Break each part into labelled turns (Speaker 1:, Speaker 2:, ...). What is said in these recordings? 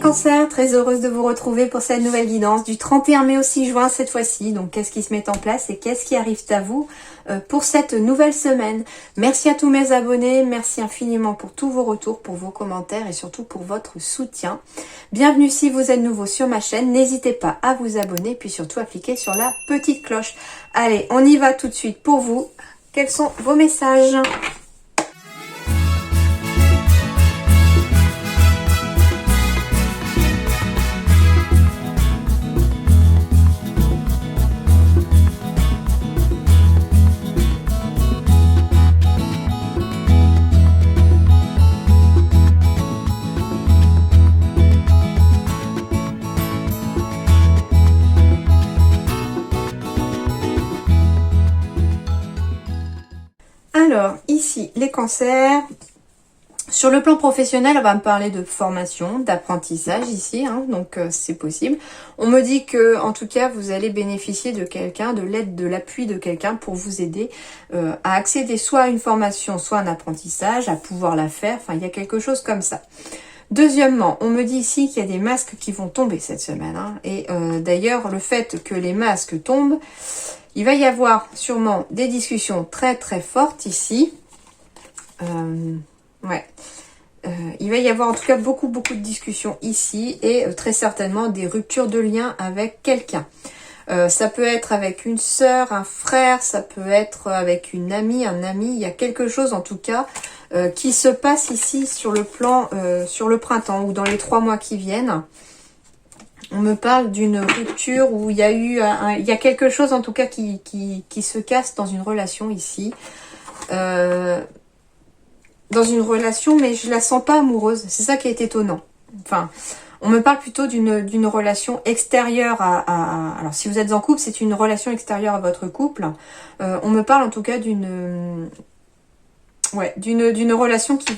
Speaker 1: Cancer, très heureuse de vous retrouver pour cette nouvelle guidance du 31 mai au 6 juin cette fois-ci. Donc qu'est-ce qui se met en place et qu'est-ce qui arrive à vous pour cette nouvelle semaine. Merci à tous mes abonnés, merci infiniment pour tous vos retours, pour vos commentaires et surtout pour votre soutien. Bienvenue si vous êtes nouveau sur ma chaîne, n'hésitez pas à vous abonner puis surtout à cliquer sur la petite cloche. Allez, on y va tout de suite pour vous. Quels sont vos messages ? Alors, ici, les cancers. Sur le plan professionnel, on va me parler de formation, d'apprentissage ici, hein, donc c'est possible. On me dit que, en tout cas, vous allez bénéficier de quelqu'un, de l'aide, de l'appui de quelqu'un pour vous aider à accéder soit à une formation, soit à un apprentissage, à pouvoir la faire. Enfin, il y a quelque chose comme ça. Deuxièmement, on me dit ici qu'il y a des masques qui vont tomber cette semaine. Hein, et d'ailleurs, le fait que les masques tombent, il va y avoir sûrement des discussions très très fortes ici. Il va y avoir en tout cas beaucoup de discussions ici et très certainement des ruptures de lien avec quelqu'un. Ça peut être avec une sœur, un frère, ça peut être avec une amie, un ami. Il y a quelque chose en tout cas qui se passe ici sur le plan, sur le printemps ou dans les 3 mois qui viennent. On me parle d'une rupture où il y a eu, il y a quelque chose en tout cas qui se casse dans une relation ici. Dans une relation, mais je la sens pas amoureuse. C'est ça qui est étonnant. Enfin, on me parle plutôt d'une relation extérieure alors, si vous êtes en couple, c'est une relation extérieure à votre couple. On me parle en tout cas d'une relation qui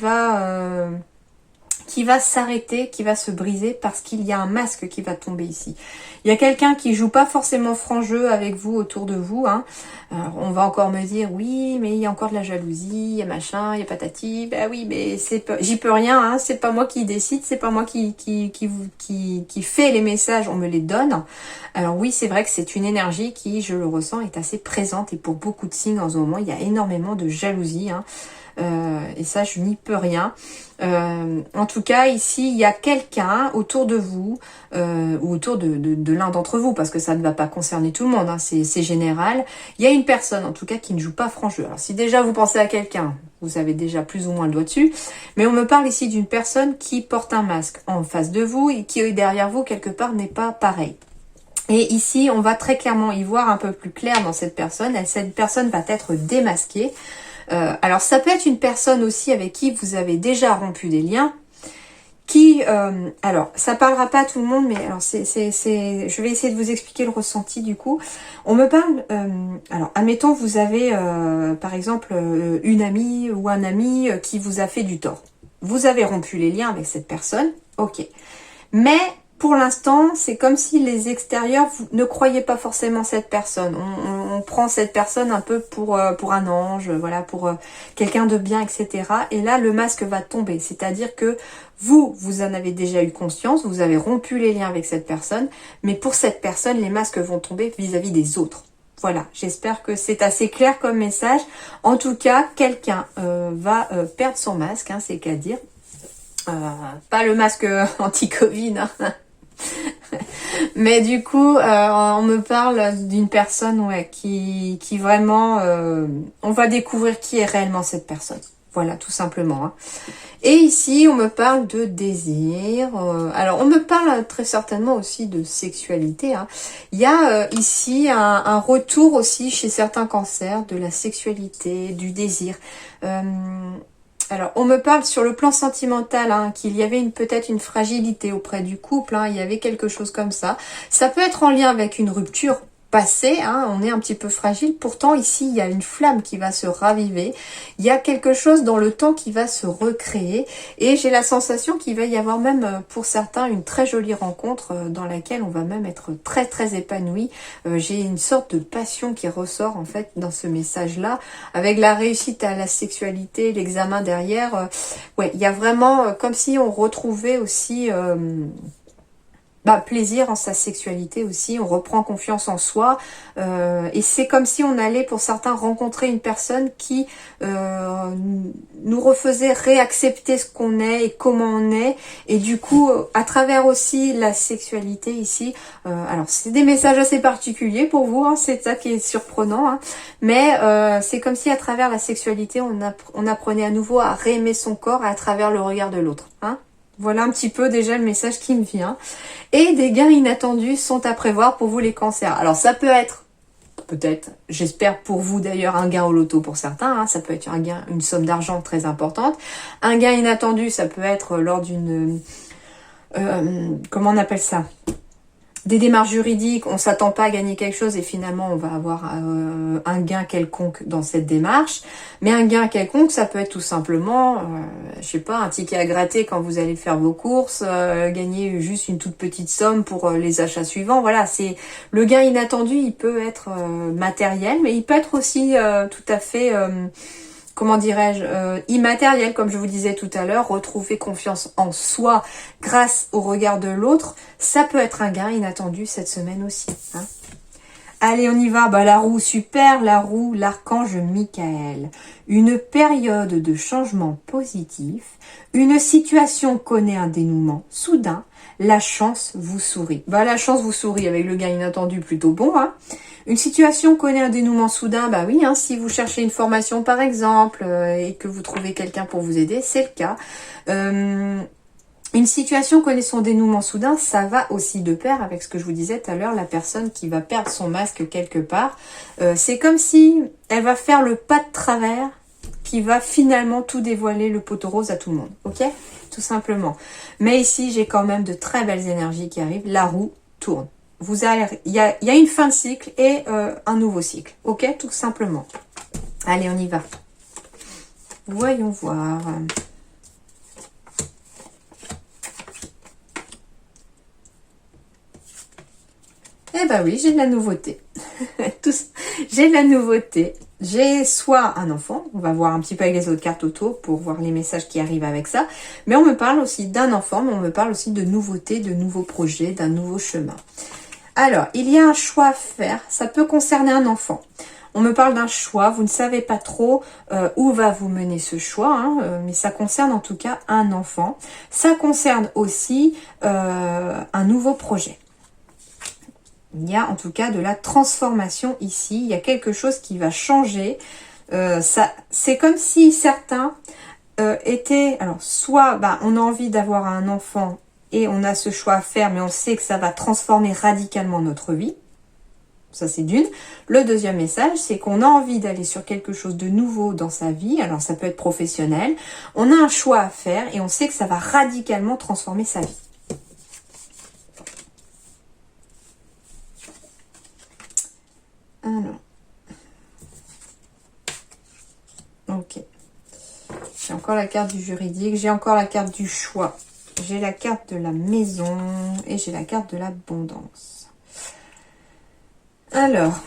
Speaker 1: va s'arrêter, qui va se briser parce qu'il y a un masque qui va tomber ici. Il y a quelqu'un qui joue pas forcément franc jeu avec vous, autour de vous. Hein. Alors, on va encore me dire, oui, mais il y a encore de la jalousie, il y a machin, il y a patati. Bah oui, mais j'y peux rien, hein. C'est pas moi qui décide, c'est pas moi qui fait les messages, on me les donne. Alors oui, c'est vrai que c'est une énergie qui, je le ressens, est assez présente. Et pour beaucoup de signes en ce moment, il y a énormément de jalousie. Hein. Et ça, je n'y peux rien. En tout cas, ici, il y a quelqu'un autour de vous, ou autour de l'un d'entre vous, parce que ça ne va pas concerner tout le monde, hein, c'est général. Il y a une personne, en tout cas, qui ne joue pas franc jeu. Alors, si déjà vous pensez à quelqu'un, vous avez déjà plus ou moins le doigt dessus, mais on me parle ici d'une personne qui porte un masque en face de vous et qui, derrière vous, quelque part, n'est pas pareil. Et ici, on va très clairement y voir un peu plus clair dans cette personne. Cette personne va être démasquée. Alors ça peut être une personne aussi avec qui vous avez déjà rompu des liens, qui, alors ça parlera pas à tout le monde, mais alors je vais essayer de vous expliquer le ressenti du coup. On me parle, alors admettons vous avez par exemple une amie ou un ami qui vous a fait du tort. Vous avez rompu les liens avec cette personne, ok, mais pour l'instant, c'est comme si les extérieurs vous ne croyaient pas forcément cette personne. On prend cette personne un peu pour un ange, voilà, pour quelqu'un de bien, etc. Et là, le masque va tomber. C'est-à-dire que vous en avez déjà eu conscience, vous avez rompu les liens avec cette personne, mais pour cette personne, les masques vont tomber vis-à-vis des autres. Voilà, j'espère que c'est assez clair comme message. En tout cas, quelqu'un va perdre son masque, hein, c'est qu'à dire. Pas le masque anti-Covid, hein. Mais du coup, on me parle d'une personne qui vraiment... on va découvrir qui est réellement cette personne. Voilà, tout simplement. Hein. Et ici, on me parle de désir. Alors, on me parle très certainement aussi de sexualité. Hein. Il y a ici un retour aussi chez certains cancers de la sexualité, du désir. Alors, on me parle sur le plan sentimental, hein, qu'il y avait peut-être une fragilité auprès du couple, hein, il y avait quelque chose comme ça. Ça peut être en lien avec une rupture passé, hein, on est un petit peu fragile. Pourtant, ici, il y a une flamme qui va se raviver. Il y a quelque chose dans le temps qui va se recréer. Et j'ai la sensation qu'il va y avoir même, pour certains, une très jolie rencontre dans laquelle on va même être très, très épanoui. J'ai une sorte de passion qui ressort, en fait, dans ce message-là. Avec la réussite à la sexualité, l'examen derrière. Ouais, il y a vraiment comme si on retrouvait aussi... plaisir en sa sexualité aussi, on reprend confiance en soi, et c'est comme si on allait pour certains rencontrer une personne qui nous refaisait réaccepter ce qu'on est et comment on est, et du coup à travers aussi la sexualité ici, alors c'est des messages assez particuliers pour vous, hein, c'est ça qui est surprenant, hein, mais c'est comme si à travers la sexualité on apprenait à nouveau à réaimer son corps à travers le regard de l'autre, hein. Voilà un petit peu déjà le message qui me vient. Et des gains inattendus sont à prévoir pour vous les cancers. Alors ça peut être, peut-être, j'espère pour vous d'ailleurs, un gain au loto pour certains. Hein, ça peut être un gain, une somme d'argent très importante. Un gain inattendu, ça peut être lors d'une... comment on appelle ça ? Des démarches juridiques, on s'attend pas à gagner quelque chose et finalement on va avoir un gain quelconque dans cette démarche. Mais un gain quelconque, ça peut être tout simplement, je sais pas, un ticket à gratter quand vous allez faire vos courses, gagner juste une toute petite somme pour les achats suivants. Voilà, c'est le gain inattendu, il peut être matériel, mais il peut être aussi tout à fait... comment dirais-je, immatériel, comme je vous disais tout à l'heure, retrouver confiance en soi grâce au regard de l'autre, ça peut être un gain inattendu cette semaine aussi. Hein. Allez, on y va. La roue, super, la roue, l'archange Michael. Une période de changement positif. Une situation connaît un dénouement soudain. La chance vous sourit. La chance vous sourit avec le gain inattendu plutôt bon. Hein. Une situation connaît un dénouement soudain. Oui, hein, si vous cherchez une formation par exemple et que vous trouvez quelqu'un pour vous aider, c'est le cas. Une situation connaît son dénouement soudain, ça va aussi de pair avec ce que je vous disais tout à l'heure, la personne qui va perdre son masque quelque part. C'est comme si elle va faire le pas de travers qui va finalement tout dévoiler, le poteau rose à tout le monde. Ok ? Tout simplement. Mais ici, j'ai quand même de très belles énergies qui arrivent. La roue tourne. Vous allez, il y a une fin de cycle et un nouveau cycle. Ok ? Tout simplement. Allez, on y va. Voyons voir. Oui, j'ai de la nouveauté. J'ai de la nouveauté. J'ai soit un enfant, on va voir un petit peu avec les autres cartes autour pour voir les messages qui arrivent avec ça, mais on me parle aussi d'un enfant, mais on me parle aussi de nouveautés, de nouveaux projets, d'un nouveau chemin. Alors, il y a un choix à faire, ça peut concerner un enfant. On me parle d'un choix, vous ne savez pas trop où va vous mener ce choix, hein, mais ça concerne en tout cas un enfant. Ça concerne aussi un nouveau projet. Il y a en tout cas de la transformation ici. Il y a quelque chose qui va changer. C'est comme si certains étaient... Alors, soit on a envie d'avoir un enfant et on a ce choix à faire, mais on sait que ça va transformer radicalement notre vie. Ça, c'est d'une. Le deuxième message, c'est qu'on a envie d'aller sur quelque chose de nouveau dans sa vie. Alors, ça peut être professionnel. On a un choix à faire et on sait que ça va radicalement transformer sa vie. Alors, ok. J'ai encore la carte du juridique, j'ai encore la carte du choix, j'ai la carte de la maison et j'ai la carte de l'abondance. Alors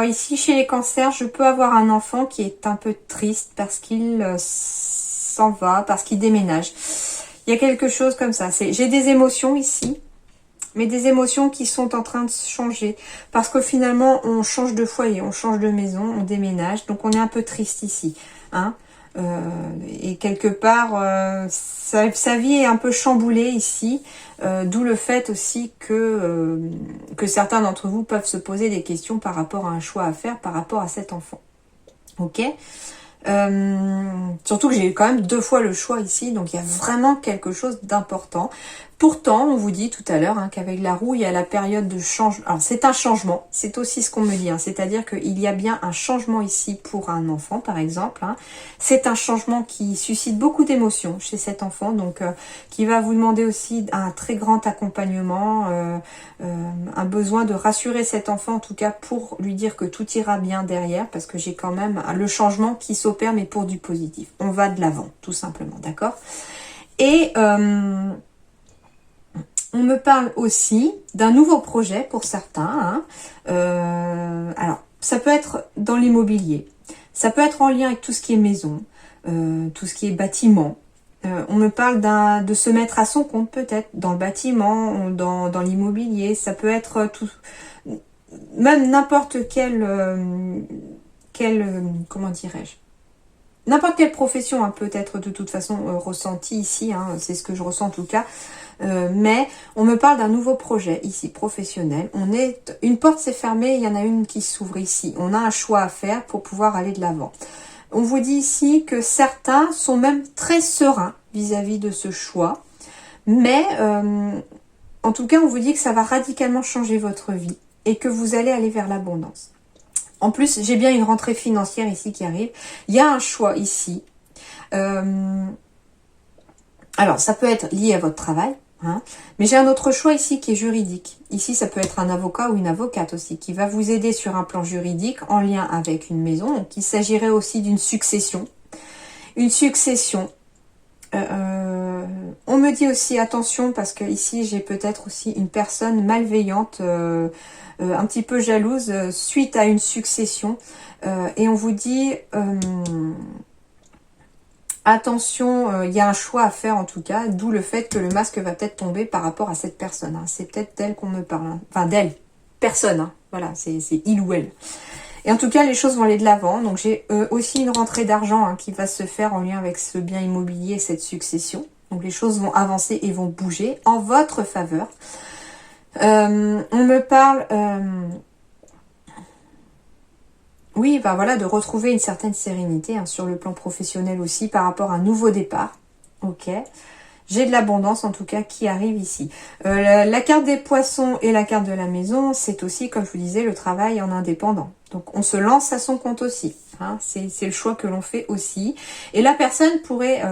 Speaker 1: ici, chez les cancers, je peux avoir un enfant qui est un peu triste parce qu'il s'en va, parce qu'il déménage. Il y a quelque chose comme ça. J'ai des émotions ici. Mais des émotions qui sont en train de changer. Parce que finalement, on change de foyer, on change de maison, on déménage. Donc, on est un peu triste ici. Hein, et quelque part, sa vie est un peu chamboulée ici. D'où le fait aussi que certains d'entre vous peuvent se poser des questions par rapport à un choix à faire, par rapport à cet enfant. Ok ? Surtout que j'ai eu quand même 2 fois le choix ici. Donc, il y a vraiment quelque chose d'important. Pourtant, on vous dit tout à l'heure qu'avec la roue, il y a la période de changement. Alors, c'est un changement. C'est aussi ce qu'on me dit. C'est-à-dire qu'il y a bien un changement ici pour un enfant, par exemple. C'est un changement qui suscite beaucoup d'émotions chez cet enfant. Donc, qui va vous demander aussi un très grand accompagnement. Un besoin de rassurer cet enfant, en tout cas, pour lui dire que tout ira bien derrière. Parce que j'ai quand même le changement qui s'opère, mais pour du positif. On va de l'avant, tout simplement. D'accord ? Et... on me parle aussi d'un nouveau projet pour certains. Alors, ça peut être dans l'immobilier. Ça peut être en lien avec tout ce qui est maison, tout ce qui est bâtiment. On me parle de se mettre à son compte peut-être, dans le bâtiment, dans l'immobilier. Ça peut être tout, même n'importe comment dirais-je, n'importe quelle profession hein, peut être de toute façon ressentie ici, hein, c'est ce que je ressens en tout cas. Mais on me parle d'un nouveau projet ici, professionnel. Une porte s'est fermée, il y en a une qui s'ouvre ici. On a un choix à faire pour pouvoir aller de l'avant. On vous dit ici que certains sont même très sereins vis-à-vis de ce choix. Mais en tout cas, on vous dit que ça va radicalement changer votre vie et que vous allez aller vers l'abondance. En plus, j'ai bien une rentrée financière ici qui arrive. Il y a un choix ici. Alors, ça peut être lié à votre travail. Hein, mais j'ai un autre choix ici qui est juridique. Ici, ça peut être un avocat ou une avocate aussi qui va vous aider sur un plan juridique en lien avec une maison. Donc, il s'agirait aussi d'une succession. Une succession. On me dit aussi attention parce que ici, j'ai peut-être aussi une personne malveillante, un petit peu jalouse suite à une succession. Et on vous dit... attention, il y a un choix à faire en tout cas, d'où le fait que le masque va peut-être tomber par rapport à cette personne. Hein. C'est peut-être d'elle qu'on me parle. Hein. Enfin, d'elle. Personne. Hein. Voilà, c'est il ou elle. Et en tout cas, les choses vont aller de l'avant. Donc, j'ai aussi une rentrée d'argent hein, qui va se faire en lien avec ce bien immobilier et cette succession. Donc, les choses vont avancer et vont bouger en votre faveur. On me parle... oui, ben voilà, de retrouver une certaine sérénité hein, sur le plan professionnel aussi par rapport à un nouveau départ. Ok. J'ai de l'abondance en tout cas qui arrive ici. La carte des poissons et la carte de la maison, c'est aussi, comme je vous disais, le travail en indépendant. Donc on se lance à son compte aussi. Hein, c'est le choix que l'on fait aussi. Et la personne pourrait...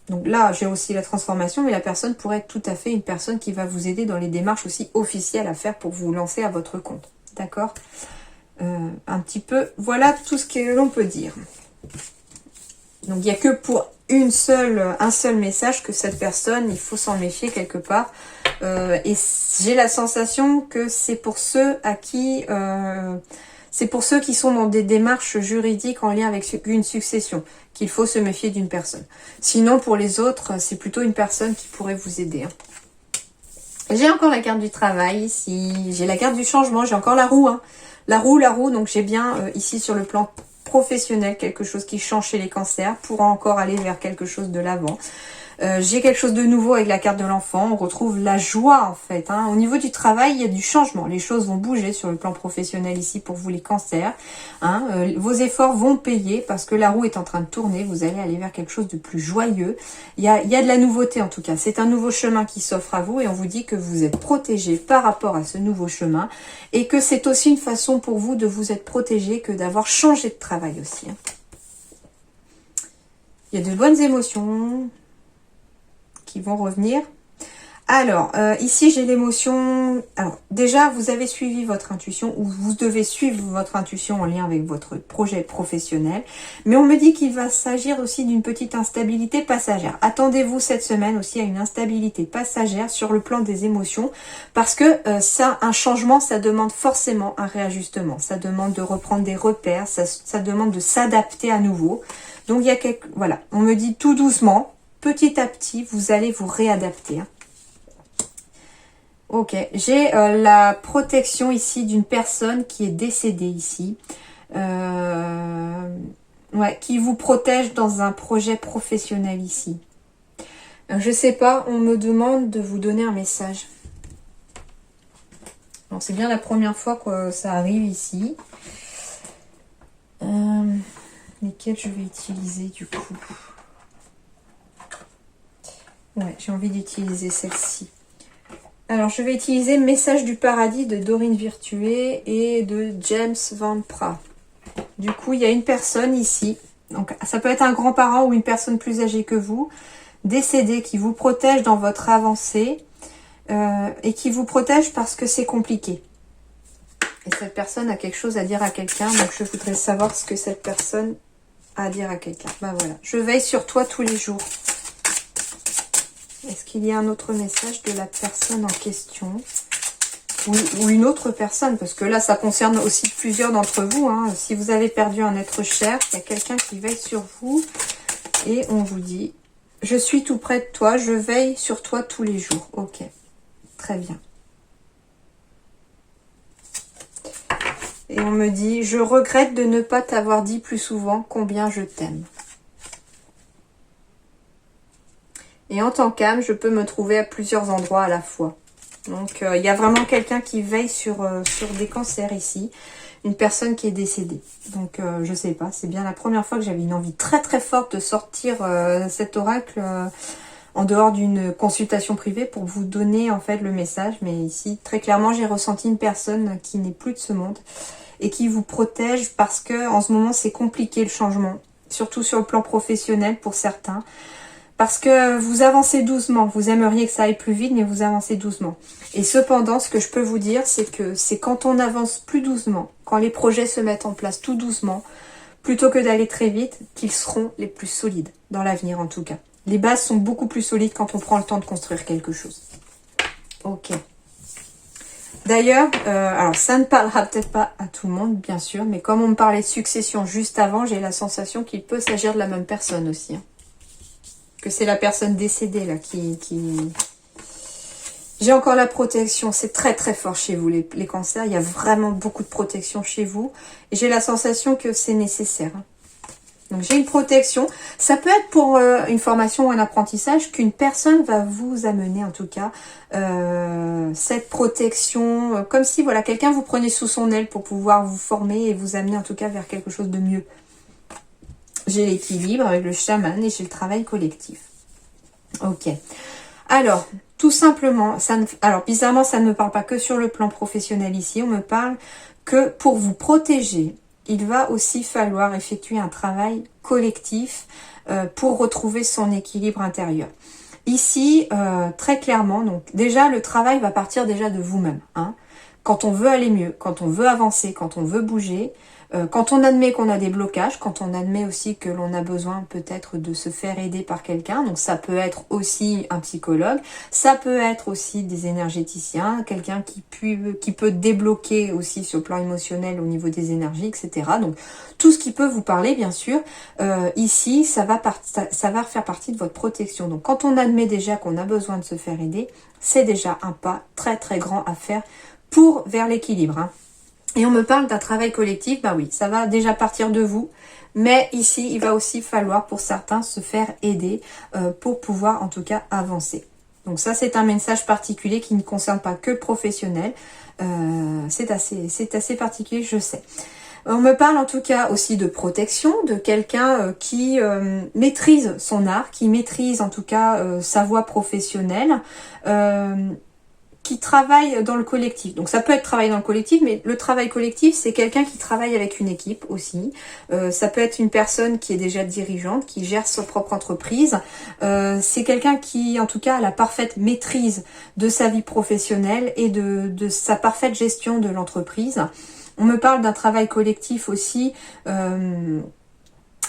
Speaker 1: donc là, j'ai aussi la transformation, mais la personne pourrait être tout à fait une personne qui va vous aider dans les démarches aussi officielles à faire pour vous lancer à votre compte. D'accord ? Un petit peu, voilà tout ce que l'on peut dire. Donc il n'y a que pour un seul message que cette personne, il faut s'en méfier quelque part. Et j'ai la sensation que c'est pour ceux à qui, c'est pour ceux qui sont dans des démarches juridiques en lien avec une succession, qu'il faut se méfier d'une personne. Sinon pour les autres, c'est plutôt une personne qui pourrait vous aider. Hein. J'ai encore la carte du travail ici, j'ai la carte du changement, j'ai encore la roue. Hein. La roue, donc j'ai bien ici sur le plan professionnel quelque chose qui change chez les cancers pour encore aller vers quelque chose de l'avant. J'ai quelque chose de nouveau avec la carte de l'enfant. On retrouve la joie en fait. Hein. Au niveau du travail, il y a du changement. Les choses vont bouger sur le plan professionnel ici pour vous les cancers. Hein. Vos efforts vont payer parce que la roue est en train de tourner. Vous allez aller vers quelque chose de plus joyeux. Il y a de la nouveauté en tout cas. C'est un nouveau chemin qui s'offre à vous et on vous dit que vous êtes protégé par rapport à ce nouveau chemin et que c'est aussi une façon pour vous de vous être protégé que d'avoir changé de travail aussi. Hein. Il y a de bonnes émotions qui vont revenir. Alors, ici j'ai l'émotion... Alors, déjà, vous avez suivi votre intuition, ou vous devez suivre votre intuition en lien avec votre projet professionnel. Mais on me dit qu'il va s'agir aussi d'une petite instabilité passagère. Attendez-vous cette semaine aussi à une instabilité passagère sur le plan des émotions, parce que un changement, ça demande forcément un réajustement. Ça demande de reprendre des repères, ça demande de s'adapter à nouveau. Donc, il y a voilà, on me dit tout doucement, petit à petit, vous allez vous réadapter. Hein. Ok, j'ai la protection ici d'une personne qui est décédée ici. Ouais, qui vous protège dans un projet professionnel ici. Je sais pas, on me demande de vous donner un message. Bon, c'est bien la première fois que ça arrive ici. Lesquels je vais utiliser du coup? Ouais, j'ai envie d'utiliser celle-ci. Alors, je vais utiliser Message du paradis de Dorine Virtué et de James Van Pra. Du coup, il y a une personne ici. Donc, ça peut être un grand-parent ou une personne plus âgée que vous, décédée, qui vous protège dans votre avancée et qui vous protège parce que c'est compliqué. Et cette personne a quelque chose à dire à quelqu'un. Donc, je voudrais savoir ce que cette personne a à dire à quelqu'un. Ben voilà. Je veille sur toi tous les jours. Est-ce qu'il y a un autre message de la personne en question ou une autre personne? Parce que là, ça concerne aussi plusieurs d'entre vous. Hein. Si vous avez perdu un être cher, il y a quelqu'un qui veille sur vous. Et on vous dit Je suis tout près de toi, je veille sur toi tous les jours. Ok, très bien. Et on me dit, je regrette de ne pas t'avoir dit plus souvent combien je t'aime. Et en tant qu'âme, je peux me trouver à plusieurs endroits à la fois. Donc, il y a vraiment quelqu'un qui veille sur des cancers ici. Une personne qui est décédée. Donc, je sais pas, c'est bien la première fois que j'avais une envie très très forte de sortir cet oracle en dehors d'une consultation privée pour vous donner en fait le message. Mais ici, très clairement, j'ai ressenti une personne qui n'est plus de ce monde et qui vous protège parce que en ce moment, c'est compliqué le changement. Surtout sur le plan professionnel pour certains. Parce que vous avancez doucement, vous aimeriez que ça aille plus vite, mais vous avancez doucement. Et cependant, ce que je peux vous dire, c'est que c'est quand on avance plus doucement, quand les projets se mettent en place tout doucement, plutôt que d'aller très vite, qu'ils seront les plus solides, dans l'avenir en tout cas. Les bases sont beaucoup plus solides quand on prend le temps de construire quelque chose. Ok. D'ailleurs, alors ça ne parlera peut-être pas à tout le monde, bien sûr, mais comme on me parlait de succession juste avant, j'ai la sensation qu'il peut s'agir de la même personne aussi. Que c'est la personne décédée là qui... J'ai encore la protection, c'est très très fort chez vous les cancers, il y a vraiment beaucoup de protection chez vous et j'ai la sensation que c'est nécessaire. Donc j'ai une protection, ça peut être pour une formation ou un apprentissage qu'une personne va vous amener en tout cas cette protection, comme si voilà quelqu'un vous prenait sous son aile pour pouvoir vous former et vous amener en tout cas vers quelque chose de mieux. J'ai l'équilibre avec le chaman et j'ai le travail collectif. Ok. Alors, tout simplement, alors bizarrement, ça ne me parle pas que sur le plan professionnel ici. On me parle que pour vous protéger, il va aussi falloir effectuer un travail collectif pour retrouver son équilibre intérieur. Ici, très clairement, donc déjà, le travail va partir déjà de vous-même. Hein. Quand on veut aller mieux, quand on veut avancer, quand on veut bouger, quand on admet qu'on a des blocages, quand on admet aussi que l'on a besoin peut-être de se faire aider par quelqu'un, donc ça peut être aussi un psychologue, ça peut être aussi des énergéticiens, quelqu'un qui peut débloquer aussi sur le plan émotionnel au niveau des énergies, etc. Donc tout ce qui peut vous parler, bien sûr, ici, ça va faire partie de votre protection. Donc quand on admet déjà qu'on a besoin de se faire aider, c'est déjà un pas très très grand à faire pour vers l'équilibre. Hein. Et on me parle d'un travail collectif, bah oui, ça va déjà partir de vous, mais ici, il va aussi falloir pour certains se faire aider pour pouvoir en tout cas avancer. Donc ça, c'est un message particulier qui ne concerne pas que le professionnel, c'est assez particulier, je sais. On me parle en tout cas aussi de protection, de quelqu'un qui maîtrise son art, qui maîtrise en tout cas sa voie professionnelle, qui travaille dans le collectif. Donc ça peut être travailler dans le collectif, mais le travail collectif, c'est quelqu'un qui travaille avec une équipe aussi. Ça peut être une personne qui est déjà dirigeante, qui gère sa propre entreprise. C'est quelqu'un qui, en tout cas, a la parfaite maîtrise de sa vie professionnelle et de sa parfaite gestion de l'entreprise. On me parle d'un travail collectif aussi,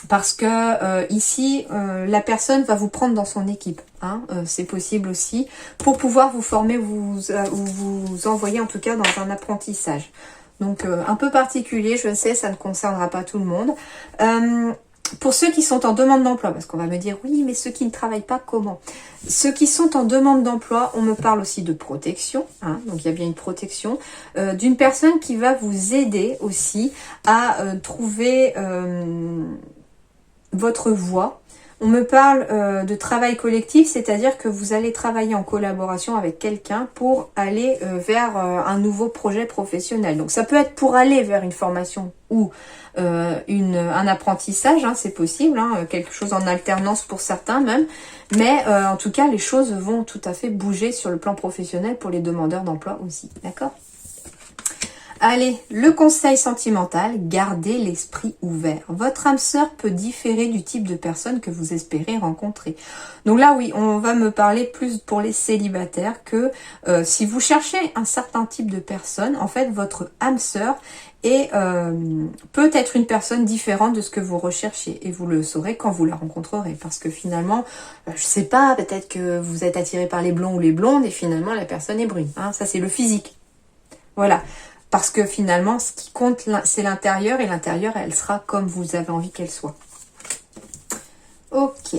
Speaker 1: parce que ici, la personne va vous prendre dans son équipe. Hein, c'est possible aussi, pour pouvoir vous former ou vous envoyer en tout cas dans un apprentissage. Donc un peu particulier, je sais, ça ne concernera pas tout le monde. Pour ceux qui sont en demande d'emploi, parce qu'on va me dire, oui, mais ceux qui ne travaillent pas, comment? Ceux qui sont en demande d'emploi, on me parle aussi de protection, hein, donc il y a bien une protection, d'une personne qui va vous aider aussi à trouver votre voie. On me parle de travail collectif, c'est-à-dire que vous allez travailler en collaboration avec quelqu'un pour aller vers un nouveau projet professionnel. Donc ça peut être pour aller vers une formation ou un apprentissage, hein, c'est possible, hein, quelque chose en alternance pour certains même, mais en tout cas les choses vont tout à fait bouger sur le plan professionnel pour les demandeurs d'emploi aussi, d'accord ? Allez, le conseil sentimental, gardez l'esprit ouvert. Votre âme sœur peut différer du type de personne que vous espérez rencontrer. Donc là, oui, on va me parler plus pour les célibataires que si vous cherchez un certain type de personne, en fait, votre âme sœur peut être une personne différente de ce que vous recherchez. Et vous le saurez quand vous la rencontrerez. Parce que finalement, je sais pas, peut-être que vous êtes attiré par les blonds ou les blondes et finalement, la personne est brune. Hein, ça, c'est le physique. Voilà. Parce que finalement, ce qui compte, c'est l'intérieur. Et l'intérieur, elle sera comme vous avez envie qu'elle soit. Ok.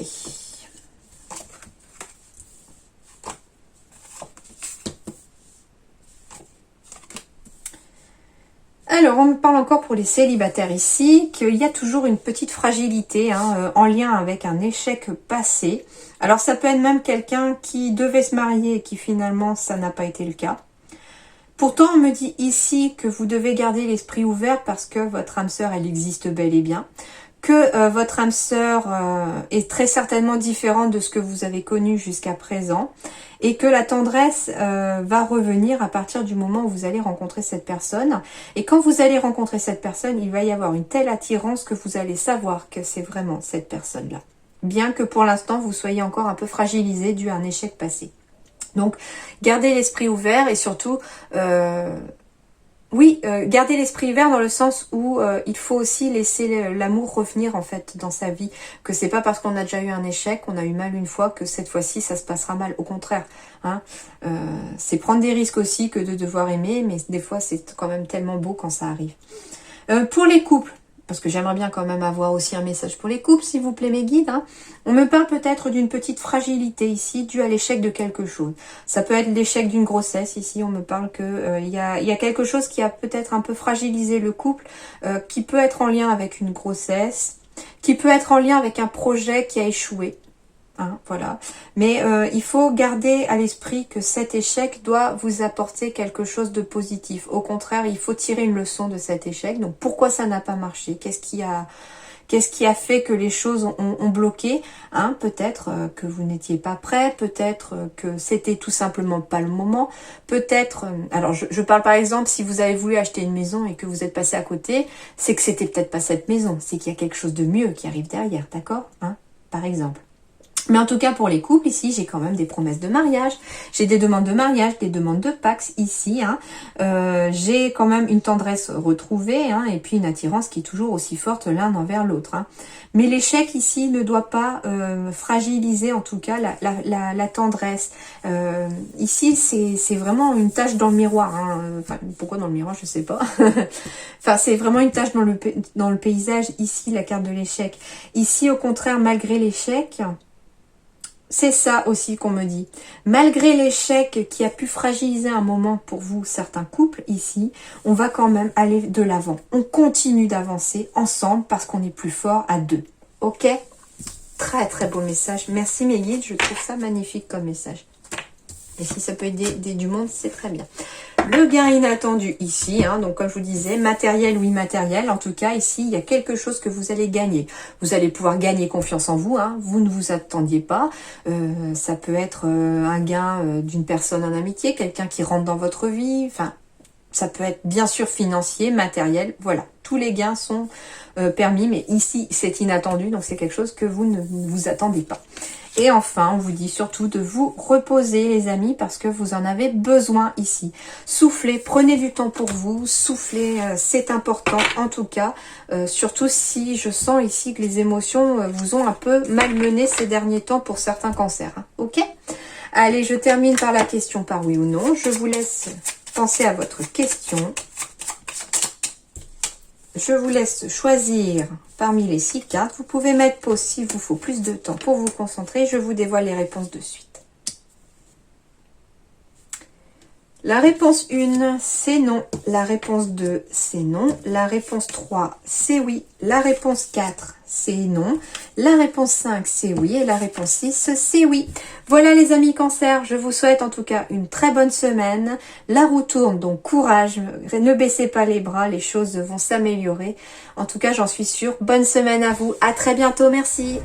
Speaker 1: Alors, on me parle encore pour les célibataires ici, qu'il y a toujours une petite fragilité en lien avec un échec passé. Alors, ça peut être même quelqu'un qui devait se marier et qui finalement, ça n'a pas été le cas. Pourtant, on me dit ici que vous devez garder l'esprit ouvert parce que votre âme sœur, elle existe bel et bien. Que votre âme sœur est très certainement différente de ce que vous avez connu jusqu'à présent et que la tendresse va revenir à partir du moment où vous allez rencontrer cette personne. Et quand vous allez rencontrer cette personne, il va y avoir une telle attirance que vous allez savoir que c'est vraiment cette personne-là. Bien que pour l'instant, vous soyez encore un peu fragilisé dû à un échec passé. Donc, gardez l'esprit ouvert et surtout... Oui, garder l'esprit ouvert dans le sens où il faut aussi laisser l'amour revenir en fait dans sa vie. Que c'est pas parce qu'on a déjà eu un échec, on a eu mal une fois, que cette fois-ci ça se passera mal. Au contraire, hein, c'est prendre des risques aussi que de devoir aimer, mais des fois c'est quand même tellement beau quand ça arrive. Pour les couples, parce que j'aimerais bien quand même avoir aussi un message pour les couples, s'il vous plaît mes guides. Hein. On me parle peut-être d'une petite fragilité ici, due à l'échec de quelque chose. Ça peut être l'échec d'une grossesse, ici on me parle que y a quelque chose qui a peut-être un peu fragilisé le couple, qui peut être en lien avec une grossesse, qui peut être en lien avec un projet qui a échoué. Hein, voilà. Mais il faut garder à l'esprit que cet échec doit vous apporter quelque chose de positif. Au contraire, il faut tirer une leçon de cet échec. Donc pourquoi ça n'a pas marché? Qu'est-ce qui a fait que les choses ont bloqué, hein? Peut-être que vous n'étiez pas prêt, peut-être que c'était tout simplement pas le moment, peut-être... alors je parle par exemple, si vous avez voulu acheter une maison et que vous êtes passé à côté, c'est que c'était peut-être pas cette maison, c'est qu'il y a quelque chose de mieux qui arrive derrière, d'accord, hein? Par exemple. Mais en tout cas, pour les couples, ici, j'ai quand même des promesses de mariage. J'ai des demandes de mariage, des demandes de Pax ici. Hein. J'ai quand même une tendresse retrouvée hein, et puis une attirance qui est toujours aussi forte l'un envers l'autre. Hein. Mais l'échec ici ne doit pas fragiliser en tout cas la tendresse. Ici, c'est vraiment une tache dans le miroir. Hein. Enfin, pourquoi dans le miroir, je sais pas. Enfin, c'est vraiment une tache dans le paysage. Ici, la carte de l'échec. Ici, au contraire, malgré l'échec... C'est ça aussi qu'on me dit. Malgré l'échec qui a pu fragiliser un moment pour vous, certains couples ici, on va quand même aller de l'avant. On continue d'avancer ensemble parce qu'on est plus fort à deux. Ok? Très très beau message. Merci mes guides, je trouve ça magnifique comme message. Et si ça peut aider du monde, c'est très bien. Le gain inattendu ici, hein, donc comme je vous disais, matériel ou immatériel, en tout cas ici, il y a quelque chose que vous allez gagner. Vous allez pouvoir gagner confiance en vous, hein, vous ne vous attendiez pas. Ça peut être un gain d'une personne en amitié, quelqu'un qui rentre dans votre vie, enfin, ça peut être bien sûr financier, matériel, voilà. Tous les gains sont permis, mais ici, c'est inattendu, donc c'est quelque chose que vous ne vous attendez pas. Et enfin, on vous dit surtout de vous reposer les amis parce que vous en avez besoin ici. Soufflez, prenez du temps pour vous, soufflez, c'est important en tout cas. Surtout si je sens ici que les émotions vous ont un peu malmené ces derniers temps pour certains cancers. Hein. Ok? Allez, je termine par la question par oui ou non. Je vous laisse penser à votre question. Je vous laisse choisir parmi les 6 cartes. Vous pouvez mettre pause s'il vous faut plus de temps pour vous concentrer. Je vous dévoile les réponses de suite. La réponse 1, c'est non. La réponse 2, c'est non. La réponse 3, c'est oui. La réponse 4, c'est non. La réponse 5, c'est oui. Et la réponse 6, c'est oui. Voilà les amis cancer, je vous souhaite en tout cas une très bonne semaine. La roue tourne, donc courage. Ne baissez pas les bras, les choses vont s'améliorer. En tout cas, j'en suis sûre. Bonne semaine à vous. À très bientôt, merci.